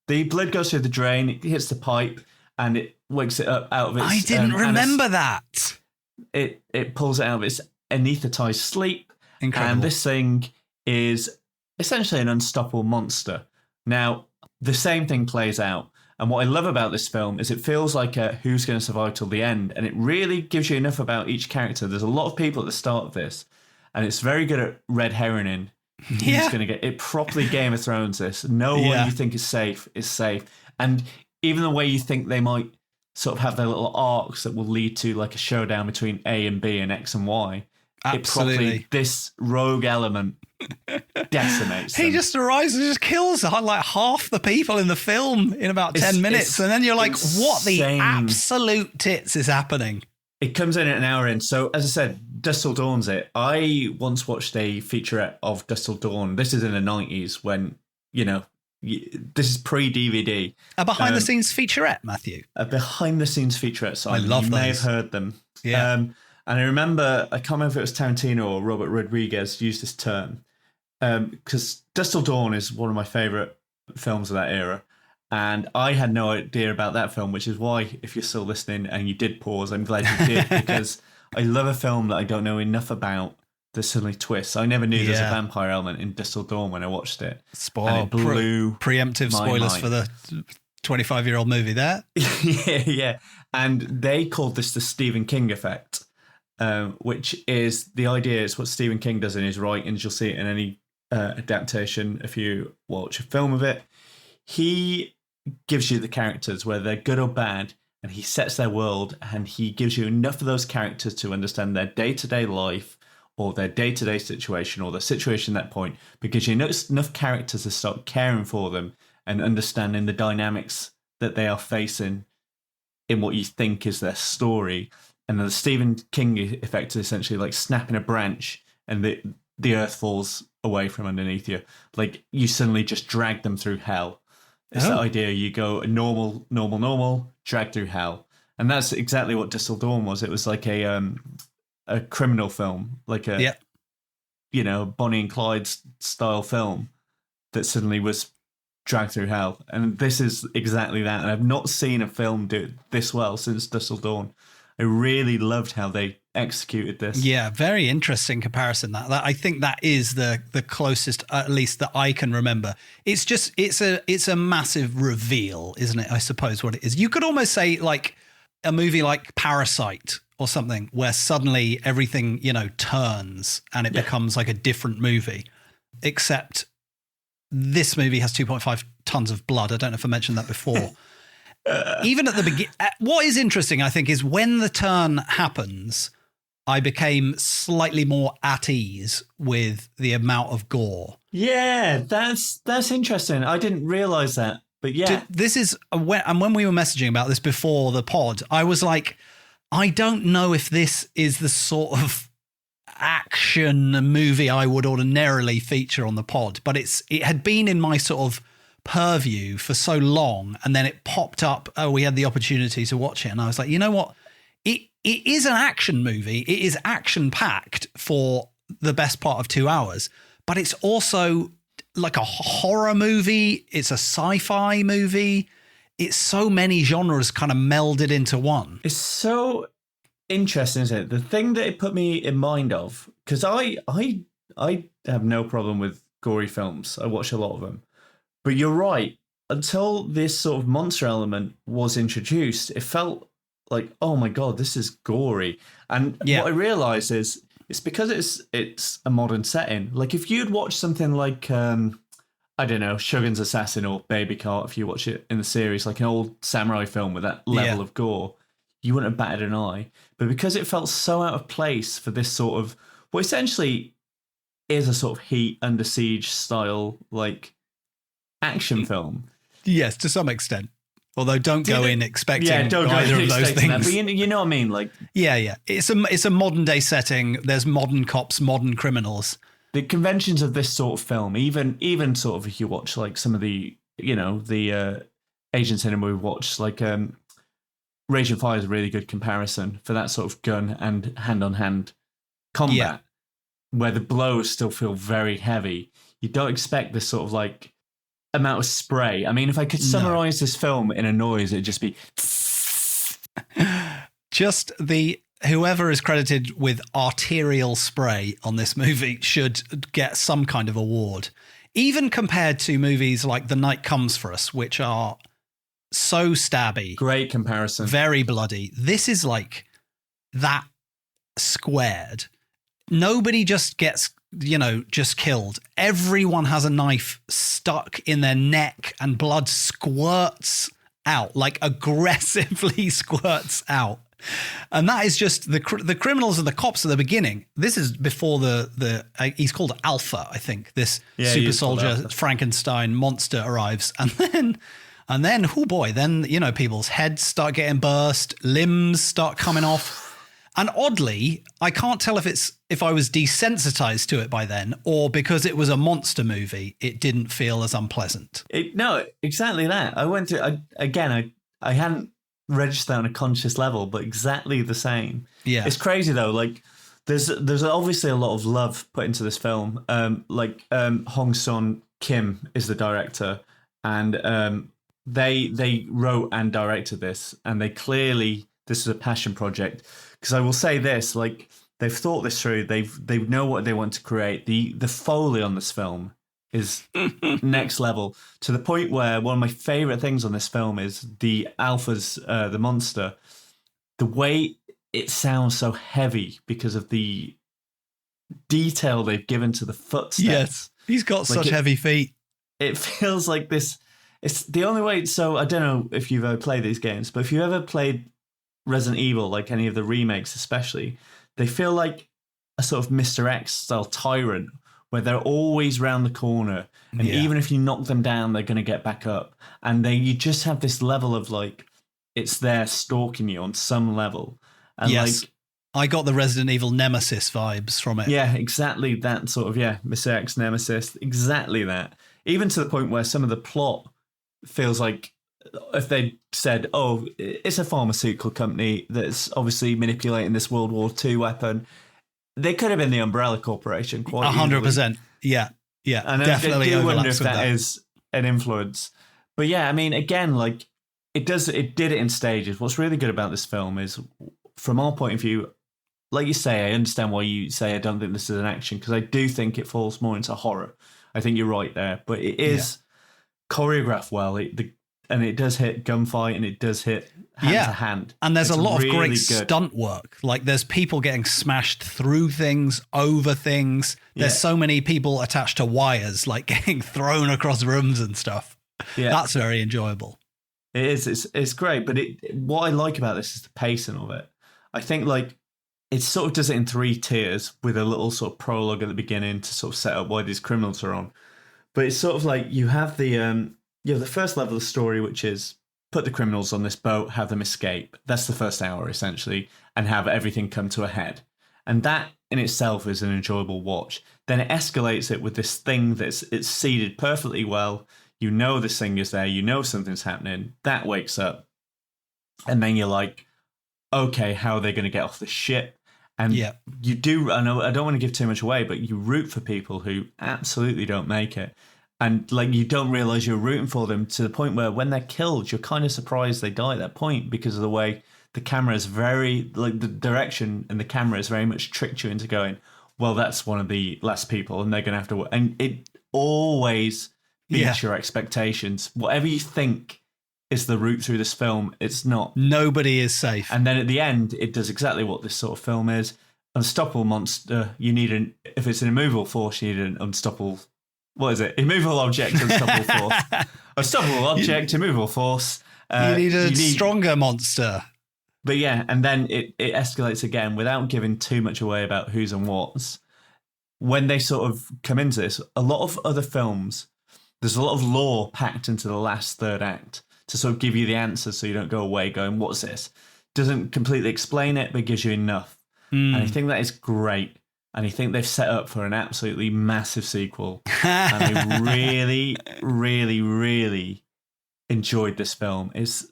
the blood goes through the drain, it hits the pipe, and it wakes it up out of its... I didn't remember that. It pulls it out of its anaesthetized sleep. Incredible. And this thing is essentially an unstoppable monster. Now, the same thing plays out. And what I love about this film is it feels like a who's going to survive till the end. And it really gives you enough about each character. There's a lot of people at the start of this. And it's very good at red herring. Yeah. Who's going to get it properly Game of Thrones this. No one you think is safe. And even the way you think they might sort of have their little arcs that will lead to like a showdown between A and B and X and Y. Absolutely. This rogue element decimates He them. just arrives and just kills like half the people in the film in about 10 minutes. And then you're like, what the insane. absolute tits is happening? It comes in at an hour in. So, as I said, Dusk Till Dawn's it. I once watched a featurette of Dusk Till Dawn. This is in the 90s when, this is pre-DVD. A behind-the-scenes featurette, Matthew. A behind-the-scenes featurette. So I love you may have those. heard them. Yeah. And I remember, I can't remember if it was Tarantino or Robert Rodriguez used this term. Because Dusk Till Dawn is one of my favourite films of that era. And I had no idea about that film, which is why, if you're still listening and you did pause, I'm glad you did, because I love a film that I don't know enough about that suddenly twists. I never knew there's a vampire element in Dusk Till Dawn when I watched it. And it blew preemptive my spoilers mind. for the 25-year-old movie there. yeah. And they called this the Stephen King effect, which is the idea. It's what Stephen King does in his writings. You'll see it in any adaptation if you watch a film of it. He gives you the characters, whether they're good or bad, and he sets their world, and he gives you enough of those characters to understand their day-to-day life or their day-to-day situation or their situation at that point, because you know enough characters to start caring for them and understanding the dynamics that they are facing in what you think is their story. And the Stephen King effect is essentially like snapping a branch and the earth falls away from underneath you. Like you suddenly just drag them through hell. It's the idea you go normal, drag through hell. And that's exactly what Dusk Till Dawn was. It was like a criminal film, like a Bonnie and Clyde style film that suddenly was dragged through hell. And this is exactly that. And I've not seen a film do it this well since Dusk Till Dawn. I really loved how they executed this. Yeah, very interesting comparison. That I think that is the closest, at least that I can remember. It's just it's a massive reveal, isn't it? I suppose what it is. You could almost say like a movie like Parasite or something, where suddenly everything turns and it becomes like a different movie. Except this movie has 2.5 tons of blood. I don't know if I mentioned that before. Even at the beginning, what is interesting, I think, is when the turn happens, I became slightly more at ease with the amount of gore. Yeah, that's interesting. I didn't realize that, but yeah. This is when we were messaging about this before the pod, I was like, I don't know if this is the sort of action movie I would ordinarily feature on the pod, but it had been in my sort of purview for so long, and then it popped up. Oh, we had the opportunity to watch it, and I was like, you know what? It is an action movie. It is action packed for the best part of 2 hours, but it's also like a horror movie. It's a sci-fi movie. It's so many genres kind of melded into one. It's so interesting, isn't it? The thing that it put me in mind of, because I have no problem with gory films. I watch a lot of them. But you're right. Until this sort of monster element was introduced, it felt like, oh my God, this is gory. And what I realized is it's because it's a modern setting. Like if you'd watch something like, I don't know, Shogun's Assassin or Baby Cart, if you watch it in the series, like an old samurai film with that level of gore, you wouldn't have batted an eye. But because it felt so out of place for this sort of, what essentially is a sort of Heat, Under Siege style, like, action film. Yes, to some extent. Although don't go in expecting either of those things. That, but you know what I mean? Like, yeah. It's a modern day setting. There's modern cops, modern criminals. The conventions of this sort of film, even sort of if you watch like some of the, you know, the Asian cinema we watched, like Raging Fire is a really good comparison for that sort of gun and hand-on-hand combat, where the blows still feel very heavy. You don't expect this sort of like amount of spray. I mean, if I could summarize this film in a noise, it'd just be just whoever is credited with arterial spray on this movie should get some kind of award, even compared to movies like The Night Comes for Us, which are so stabby. Great comparison. Very bloody. This is like that squared. Nobody just gets, just killed. Everyone has a knife stuck in their neck and blood squirts out, like aggressively squirts out. And that is just the criminals and the cops at the beginning. This is before the he's called Alpha, I think. This super soldier Frankenstein monster arrives, and then oh boy, then people's heads start getting burst, limbs start coming off. And oddly, I can't tell if I was desensitized to it by then, or because it was a monster movie, it didn't feel as unpleasant. No, exactly that. I went through I hadn't registered on a conscious level, but exactly the same. Yeah, it's crazy though. Like there's obviously a lot of love put into this film. Hong Son Kim is the director, and they wrote and directed this, and this is a passion project. Because I will say this, like they've thought this through. They know what they want to create. The Foley on this film is next level, to the point where one of my favorite things on this film is the Alpha's the monster. The way it sounds so heavy because of the detail they've given to the footsteps. Yes, he's got such heavy feet. It feels like this. It's the only way. So I don't know if you've ever played these games, but if you ever played Resident Evil, like any of the remakes especially, they feel like a sort of Mr. X style tyrant, where they're always round the corner, and even if you knock them down, they're going to get back up. And you just have this level of like, it's there stalking you on some level. And yes, I got the Resident Evil Nemesis vibes from it. Yeah, exactly that sort of, Mr. X Nemesis, exactly that. Even to the point where some of the plot feels like, if they said, oh, it's a pharmaceutical company that's obviously manipulating this World War II weapon, they could have been the Umbrella Corporation. 100%. Yeah. And definitely I do wonder if that is an influence. But yeah, I mean, again, like it did it in stages. What's really good about this film is, from our point of view, like you say, I understand why you say I don't think this is an action, because I do think it falls more into horror. I think you're right there. But it is choreographed well. And it does hit gunfight, and it does hit hand to hand. And there's a lot of great stunt work. Like there's people getting smashed through things, over things. There's so many people attached to wires, like getting thrown across rooms and stuff. Yeah. That's very enjoyable. It is. It's great. But what I like about this is the pacing of it. I think like it sort of does it in 3 tiers, with a little sort of prologue at the beginning to sort of set up why these criminals are on. But it's sort of like you have the first level of the story, which is put the criminals on this boat, have them escape. That's the first hour, essentially, and have everything come to a head. And that in itself is an enjoyable watch. Then it escalates it with this thing it's seeded perfectly well. You know this thing is there. You know something's happening. That wakes up. And then you're like, okay, how are they going to get off the ship? And you do, I know I don't want to give too much away, but you root for people who absolutely don't make it. And like you don't realize you're rooting for them to the point where when they're killed, you're kind of surprised they die at that point because of the way the camera is very, like the direction and the camera is very much tricked you into going, well, that's one of the last people and they're going to have to, and it always beats your expectations. Whatever you think is the route through this film, it's not. Nobody is safe. And then at the end, it does exactly what this sort of film is. Unstoppable monster, you need if it's an immovable force, you need an unstoppable, what is it? Immovable object, unstoppable force. Unstoppable object, immovable force. You need a stronger monster. But yeah, and then it escalates again without giving too much away about who's and what's. When they sort of come into this, a lot of other films, there's a lot of lore packed into the last third act to sort of give you the answer so you don't go away going, what's this? Doesn't completely explain it, but gives you enough. And I think that is great. And I think they've set up for an absolutely massive sequel. And I really, really, really enjoyed this film. It's,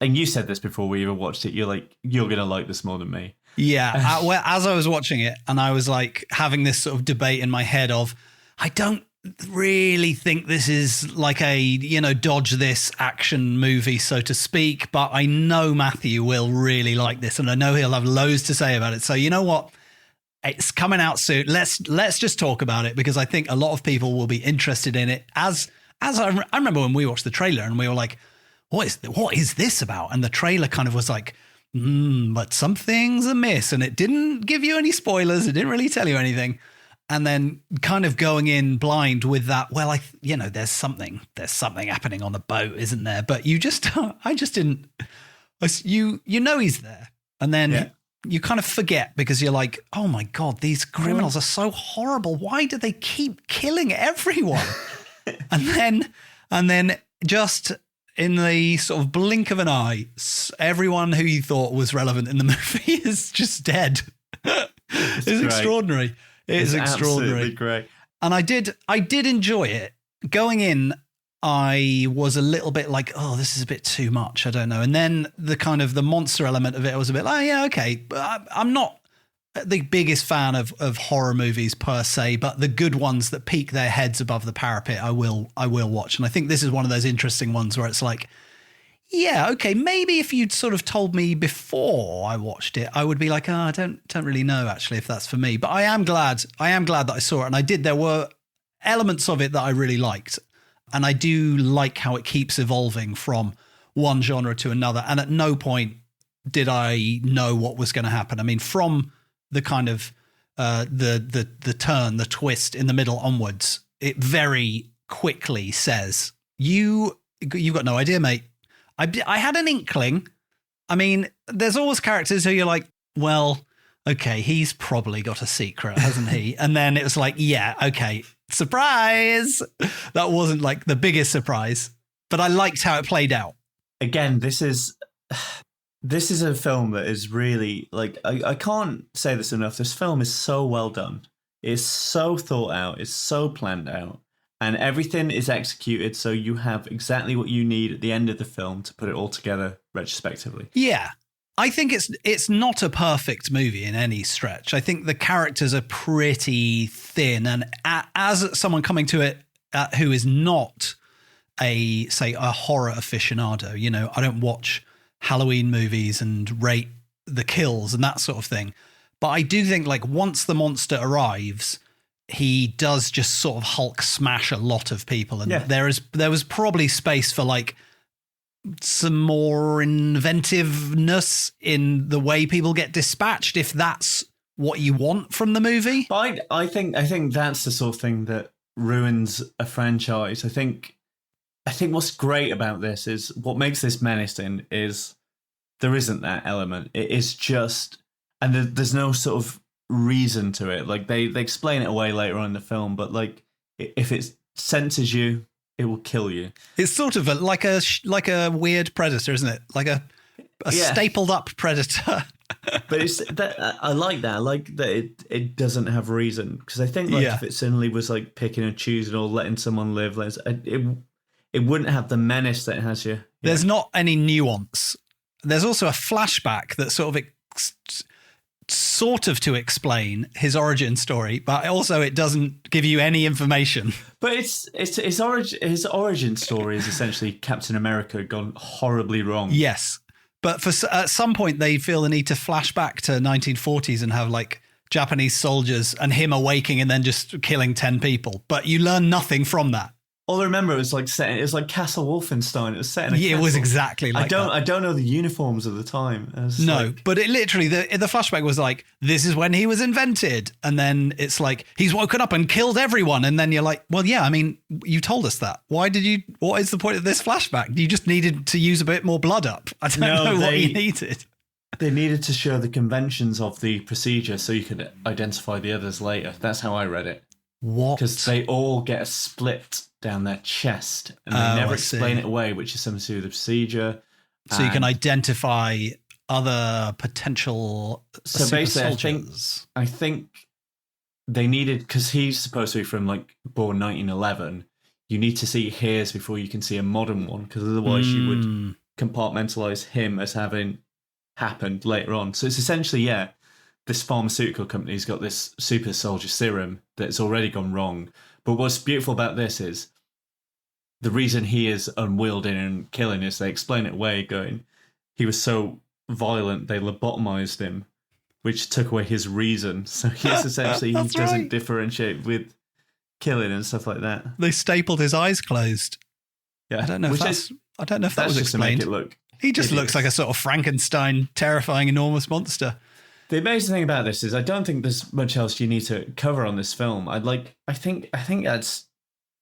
and you said this before we even watched it, you're like, you're going to like this more than me. Yeah. Well, as I was watching it and I was like having this sort of debate in my head of, I don't really think this is like a, you know, dodge this action movie, so to speak, but I know Matthew will really like this and I know he'll have loads to say about it. So you know what? It's coming out soon. Let's just talk about it because I think a lot of people will be interested in it. As I remember when we watched the trailer and we were like, what is this about? And the trailer kind of was like, but something's amiss, and it didn't give you any spoilers. It didn't really tell you anything. And then kind of going in blind with that, well, there's something happening on the boat, isn't there? But you know he's there. And then you kind of forget because you're like, oh my God, these criminals are so horrible. Why do they keep killing everyone? and then just in the sort of blink of an eye, everyone who you thought was relevant in the movie is just dead. It's extraordinary. It's extraordinary. Absolutely great. And I did enjoy it. Going in, I was a little bit like, oh, this is a bit too much. I don't know. And then the kind of the monster element of it, I was a bit like, yeah, okay. But I'm not the biggest fan of horror movies per se, but the good ones that peek their heads above the parapet, I will watch. And I think this is one of those interesting ones where it's like, yeah, okay, maybe if you'd sort of told me before I watched it, I would be like, oh, I don't really know actually if that's for me. But I am glad that I saw it. And there were elements of it that I really liked. And I do like how it keeps evolving from one genre to another. And at no point did I know what was going to happen. I mean, from the kind of the turn, the twist in the middle onwards, it very quickly says, you've got no idea, mate. I had an inkling. I mean, there's always characters who you're like, well, okay, he's probably got a secret, hasn't he? And then it was like, yeah, okay, surprise. That wasn't like the biggest surprise, but I liked how it played out. Again, this is a film that is really like, I can't say this enough. This film is so well done. It's so thought out. It's so planned out. And everything is executed so you have exactly what you need at the end of the film to put it all together retrospectively. Yeah. I think it's not a perfect movie in any stretch. I think the characters are pretty thin. And as someone coming to it who is not a horror aficionado, you know, I don't watch Halloween movies and rate the kills and that sort of thing. But I do think like once the monster arrives, he does just sort of Hulk smash a lot of people. And there was probably space for like some more inventiveness in the way people get dispatched, if that's what you want from the movie. But I think that's the sort of thing that ruins a franchise. I think what's great about this is what makes this menacing is there isn't that element. It is just, and there's no sort of reason to it. Like they explain it away later on in the film, but like if it senses you, it will kill you. It's sort of like a weird predator, isn't it? Like a stapled up predator. But it's that I like that. I like that it doesn't have reason, because I think like if it suddenly was like picking and choosing or letting someone live, it wouldn't have the menace that it has here. There's not any nuance. There's also a flashback that sort of to explain his origin story, but also it doesn't give you any information. But his origin story is essentially Captain America gone horribly wrong. Yes, but at some point they feel the need to flash back to 1940s and have like Japanese soldiers and him awaking and then just killing 10 people. But you learn nothing from that. All I remember it was like Castle Wolfenstein. It was set in a castle. It was exactly like that. I don't know the uniforms of the time. No, but it literally, the flashback was like, this is when he was invented. And then it's like, he's woken up and killed everyone. And then you're like, well, yeah, I mean, you told us that. What is the point of this flashback? You just needed to use a bit more blood up. I don't know what you needed. They needed to show the conventions of the procedure so you could identify the others later. That's how I read it. What? Because they all get a split down their chest, and they never explain it away, which is something to do with the procedure. So you can identify other potential super soldiers. I think they needed, because he's supposed to be from like born 1911. You need to see his before you can see a modern one, because otherwise you would compartmentalize him as having happened later on. So it's essentially, this pharmaceutical company's got this super soldier serum that's already gone wrong. But what's beautiful about this is the reason he is unwielding and killing is they explain it away, going, he was so violent they lobotomized him, which took away his reason. So he's essentially, he doesn't differentiate with killing and stuff like that. They stapled his eyes closed. Yeah, I don't know if that was explained. To make it look he just looks like a sort of Frankenstein, terrifying, enormous monster. The amazing thing about this is I don't think there's much else you need to cover on this film. I think that's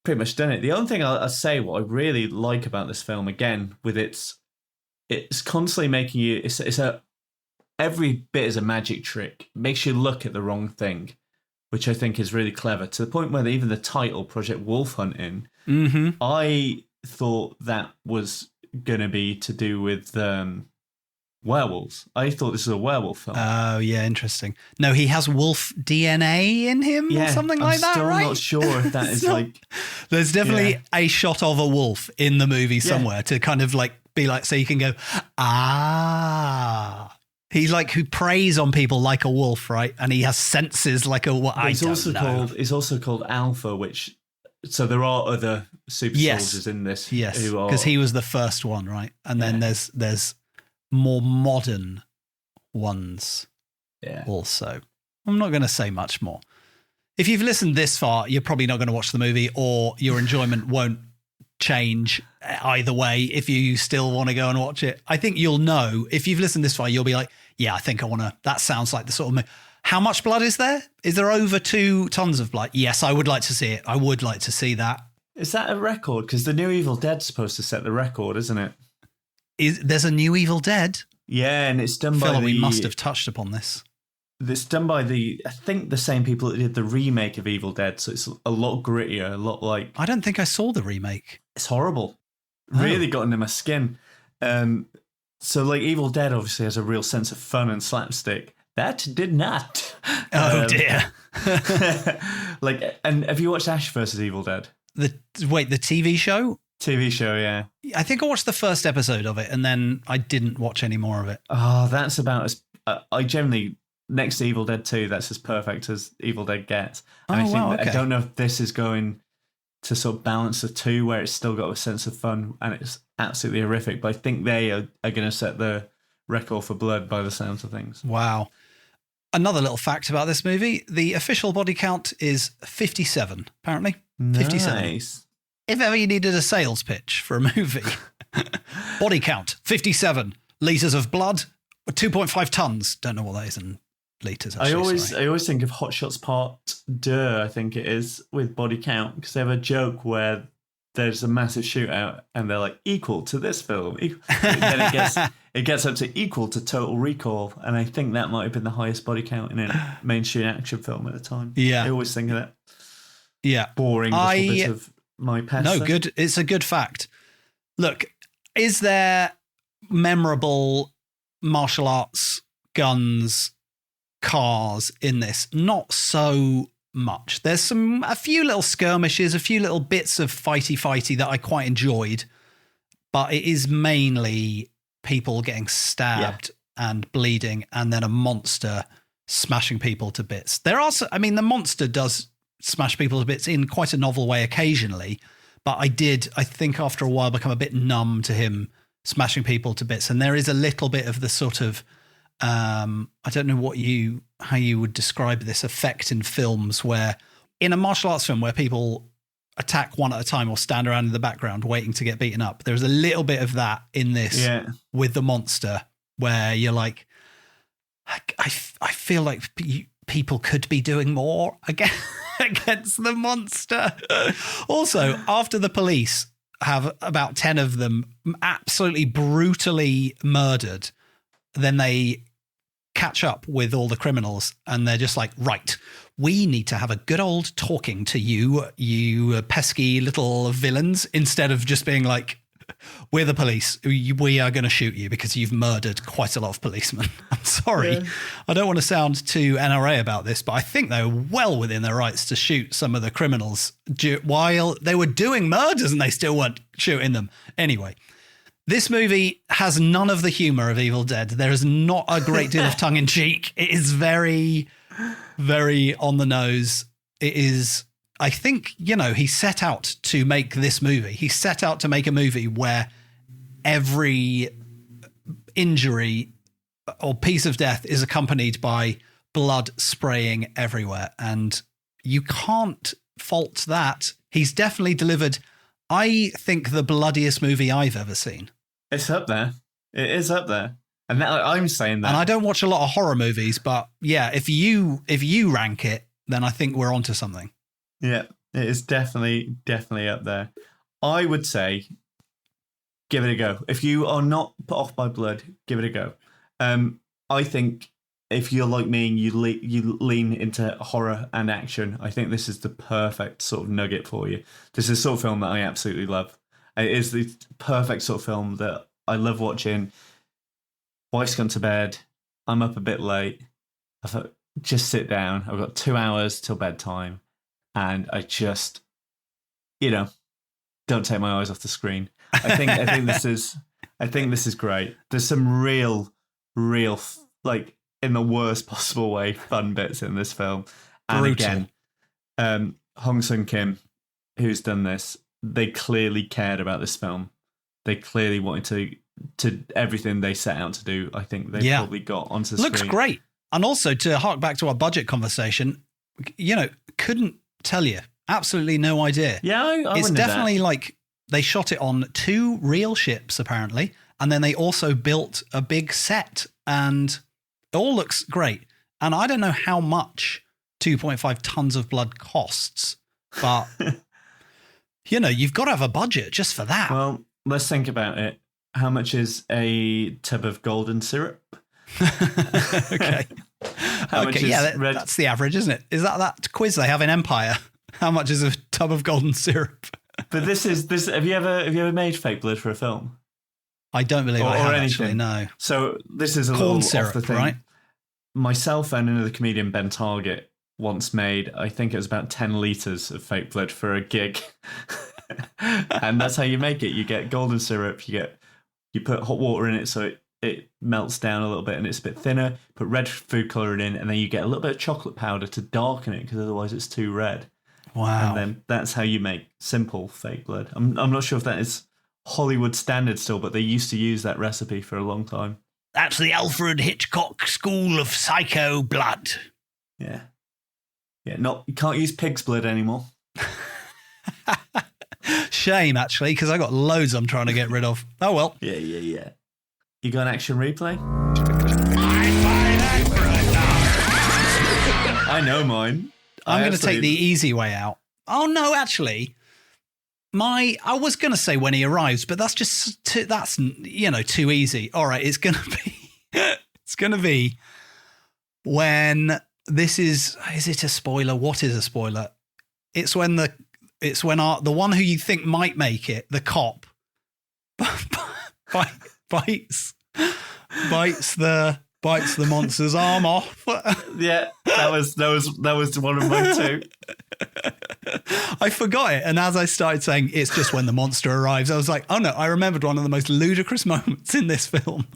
pretty much done it. The only thing I'll say, what I really like about this film, again, with it's constantly making you, every bit is a magic trick. It makes you look at the wrong thing, which I think is really clever, to the point where even the title, Project Wolf Hunting, I thought that was going to be to do with werewolves. I thought this was a werewolf film. Oh, yeah, interesting. No, he has wolf DNA in him or something like that, right? I'm still not sure if that is like... There's definitely a shot of a wolf in the movie somewhere to kind of like be like, so you can go, He's like who preys on people like a wolf, right? And he has senses like a... He's also called Alpha, which... So there are other super soldiers in this. Yes, because he was the first one, right? And then there's more modern ones also. I'm not going to say much more. If you've listened this far, you're probably not going to watch the movie, or your enjoyment won't change either way if you still want to go and watch it. I think you'll know. If you've listened this far, you'll be like, yeah, I think I want to. That sounds like the sort of movie. How much blood is there? Is there over 2 tons of blood? Yes, I would like to see it. I would like to see that. Is that a record? Because the new Evil Dead's supposed to set the record, isn't it? There's a new Evil Dead? Yeah, and it's done by we must have touched upon this. It's done by I think the same people that did the remake of Evil Dead, so it's a lot grittier, a lot like... I don't think I saw the remake. It's horrible. Really got under my skin. So like Evil Dead obviously has a real sense of fun and slapstick. That did not. Oh dear. And have you watched Ash vs. Evil Dead? The TV show? TV show, yeah. I think I watched the first episode of it and then I didn't watch any more of it. Oh, that's about as... I generally, next to Evil Dead 2, that's as perfect as Evil Dead gets. And I don't know if this is going to sort of balance the two, where it's still got a sense of fun and it's absolutely horrific, but I think they are going to set the record for blood by the sounds of things. Wow. Another little fact about this movie, the official body count is 57, apparently. Nice. 57. If ever you needed a sales pitch for a movie, body count, 57. Litres of blood, 2.5 tons. Don't know what that is in litres, actually. I always think of Hot Shots Part 2, I think it is, with body count, because they have a joke where there's a massive shootout and they're like, equal to this film. And then it gets up to equal to Total Recall. And I think that might have been the highest body count in a mainstream action film at the time. Yeah. I always think of that. Yeah. Boring little bit of my past. No, good. It's a good fact. Look, is there memorable martial arts guns, cars in this. Not so much. There's a few little skirmishes, a few little bits of fighty that I quite enjoyed, but it is mainly people getting stabbed and bleeding, and then a monster smashing people to bits. There are, the monster does smash people to bits in quite a novel way occasionally, but I think after a while become a bit numb to him smashing people to bits. And there is a little bit of the sort of, I don't know how you would describe this effect in films where, in a martial arts film where people attack one at a time or stand around in the background waiting to get beaten up. There's a little bit of that in this with the monster where you're like, I feel like people could be doing more against the monster. Also, after the police have about 10 of them absolutely brutally murdered, then they catch up with all the criminals and they're just like, right, we need to have a good old talking to you pesky little villains, instead of just being like, we're the police, we are going to shoot you because you've murdered quite a lot of policemen. I'm sorry. I don't want to sound too NRA about this, but I think they're well within their rights to shoot some of the criminals while they were doing murders and they still weren't shooting them. Anyway, this movie has none of the humor of Evil Dead. There is not a great deal of tongue in cheek. It is very, very on the nose. It is, I think, he set out to make this movie. He set out to make a movie where every injury or piece of death is accompanied by blood spraying everywhere. And you can't fault that. He's definitely delivered, I think, the bloodiest movie I've ever seen. It's up there. It is up there. And I'm saying that. And I don't watch a lot of horror movies, but yeah, if you rank it, then I think we're onto something. Yeah, it is definitely up there. I would say give it a go. If you are not put off by blood, give it a go. I think if you're like me and you lean into horror and action, I think this is the perfect sort of nugget for you. This is the sort of film that I absolutely love. It is the perfect sort of film that I love watching. Wife's gone to bed. I'm up a bit late. I thought, just sit down. I've got 2 hours till bedtime. And I just, don't take my eyes off the screen. I think this is great. There's some real, like, in the worst possible way, fun bits in this film. And brutal. Again, Hong Sung Kim, who's done this, they clearly cared about this film. They clearly wanted to everything they set out to do. I think they probably got onto the Looks screen. great. And also, to hark back to our budget conversation, couldn't tell you. Absolutely no idea. Yeah, I it's definitely like they shot it on 2 real ships, apparently, and then they also built a big set, and it all looks great. And I don't know how much 2.5 tons of blood costs, but you've got to have a budget just for that. Well, let's think about it. How much is a tub of golden syrup? Okay. That's the average, isn't it? Is that quiz they have in Empire? How much is a tub of golden syrup? But this. Have you ever made fake blood for a film? I don't believe I have anything. actually. No. So this is a corn little syrup, off the thing. Right? Myself and another comedian, Ben Target, once made, I think it was about 10 litres of fake blood for a gig. And that's how you make it. You get golden syrup, you put hot water in it so it melts down a little bit and it's a bit thinner, put red food colouring in, and then you get a little bit of chocolate powder to darken it because otherwise it's too red. Wow. And then that's how you make simple fake blood. I'm not sure if that is Hollywood standard still, but they used to use that recipe for a long time. That's the Alfred Hitchcock school of psycho blood. Yeah. Yeah, you can't use pig's blood anymore. Shame, actually, because I got loads I'm trying to get rid of. Oh, well. Yeah. You got an action replay? I know mine. I'm going to take the easy way out. Oh, no, actually. I was going to say when he arrives, but that's just, too easy. All right, it's going to be when this is it a spoiler? What is a spoiler? It's when the one who you think might make it, the cop, bites the bites the monster's arm off. Yeah, that was one of my two. I forgot it, and as I started saying it's just when the monster arrives, I was like, oh no, I remembered one of the most ludicrous moments in this film.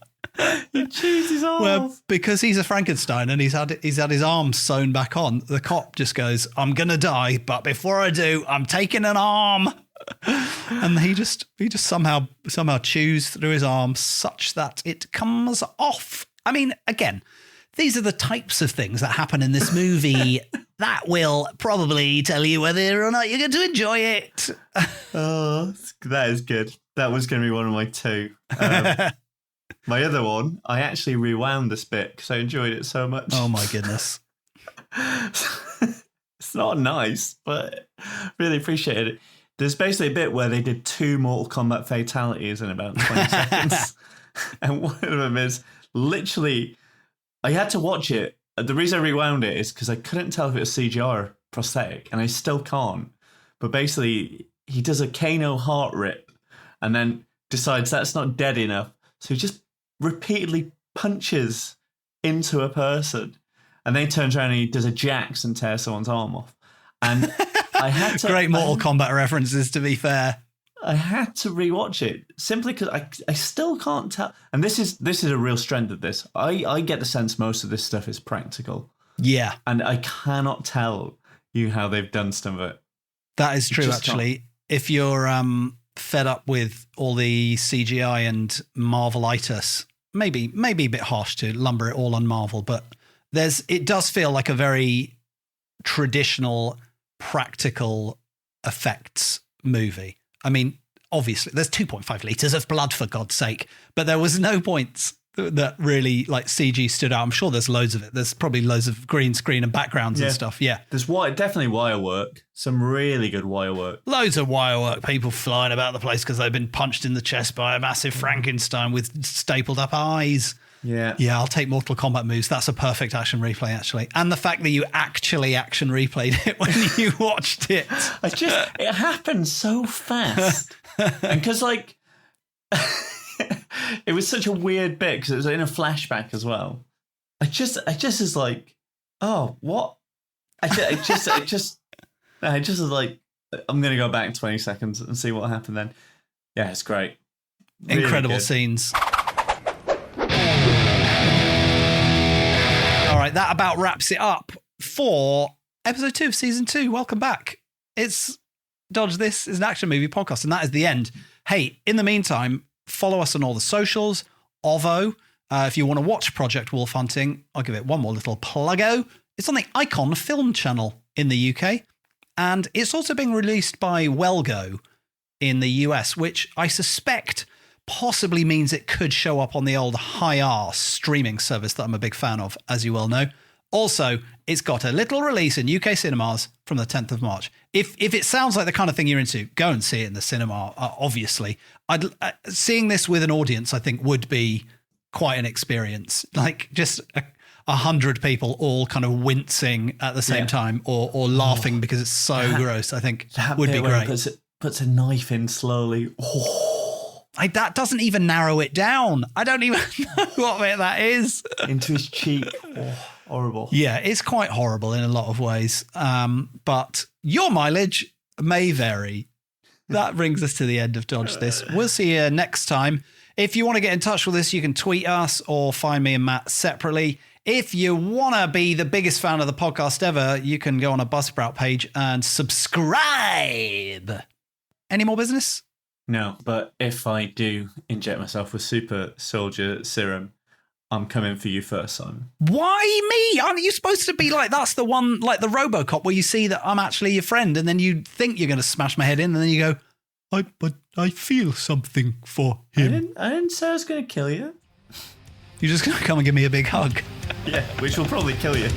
He chews his arm Where, off. because he's a Frankenstein and he's had his arm sewn back on, the cop just goes, I'm gonna die, but before I do, I'm taking an arm. And he just somehow chews through his arm such that it comes off. I mean, again, these are the types of things that happen in this movie that will probably tell you whether or not you're going to enjoy it. Oh, that is good. That was going to be one of my two. My other one, I actually rewound this bit because I enjoyed it so much. Oh my goodness. It's not nice, but really appreciated it. There's basically a bit where they did 2 Mortal Kombat fatalities in about 20 seconds. And one of them is literally, I had to watch it. The reason I rewound it is because I couldn't tell if it was CGI or prosthetic, and I still can't. But basically, he does a Kano heart rip and then decides that's not dead enough. So he just repeatedly punches into a person. And then he turns around and he does a Jax and tears someone's arm off. And I had to... Great Mortal Kombat references, to be fair. I had to rewatch it simply because I still can't tell. And this is a real strength of this. I get the sense most of this stuff is practical. Yeah. And I cannot tell you how they've done some of it. That is true, actually. If you're fed up with all the CGI and Marvelitis, maybe a bit harsh to lumber it all on Marvel, but it does feel like a very traditional practical effects movie. I mean, obviously, there's 2.5 litres of blood, for God's sake, but there was no points that really, like, CG stood out. I'm sure there's loads of it. There's probably loads of green screen and backgrounds and stuff, yeah. There's definitely wire work, some really good wire work. Loads of wire work, people flying about the place because they've been punched in the chest by a massive Frankenstein with stapled up eyes. Yeah. Yeah, I'll take Mortal Kombat moves. That's a perfect action replay, actually. And the fact that you actually action replayed it when you watched it. It happened so fast. And because, like, it was such a weird bit because it was in a flashback as well. I just was like, oh, what? I just was like, I'm going to go back 20 seconds and see what happened then. Yeah, it's great. Really Incredible good. scenes. All right, that about wraps it up for episode 2 of season 2. Welcome back. It's Dodge This is an action movie podcast, and that is the end. Hey, in the meantime, follow us on all the socials. OVO. If you want to watch Project Wolf Hunting, I'll give it one more little pluggo. It's on the Icon Film channel in the UK, and it's also being released by Wellgo in the US, which I suspect possibly means it could show up on the old Hi-R streaming service that I'm a big fan of, as you well know. Also, it's got a little release in UK cinemas from the 10th of March. If it sounds like the kind of thing you're into, go and see it in the cinema, obviously. Seeing this with an audience, I think, would be quite an experience. Like, just 100 people all kind of wincing at the same time or laughing because it's so gross, I think would be great. Puts a knife in slowly. That doesn't even narrow it down. I don't even know what bit that is. Into his cheek. Horrible. Yeah, it's quite horrible in a lot of ways. But your mileage may vary. That brings us to the end of Dodge This. We'll see you next time. If you want to get in touch with us, you can tweet us or find me and Matt separately. If you want to be the biggest fan of the podcast ever, you can go on a Buzzsprout page and subscribe. Any more business? No, but if I do inject myself with super soldier serum, I'm coming for you first, Simon. Why me? Aren't you supposed to be like, that's the one, like the RoboCop, where you see that I'm actually your friend and then you think you're going to smash my head in and then you go, but I feel something for him. I didn't say I was going to kill you. You're just going to come and give me a big hug. Yeah, which will probably kill you.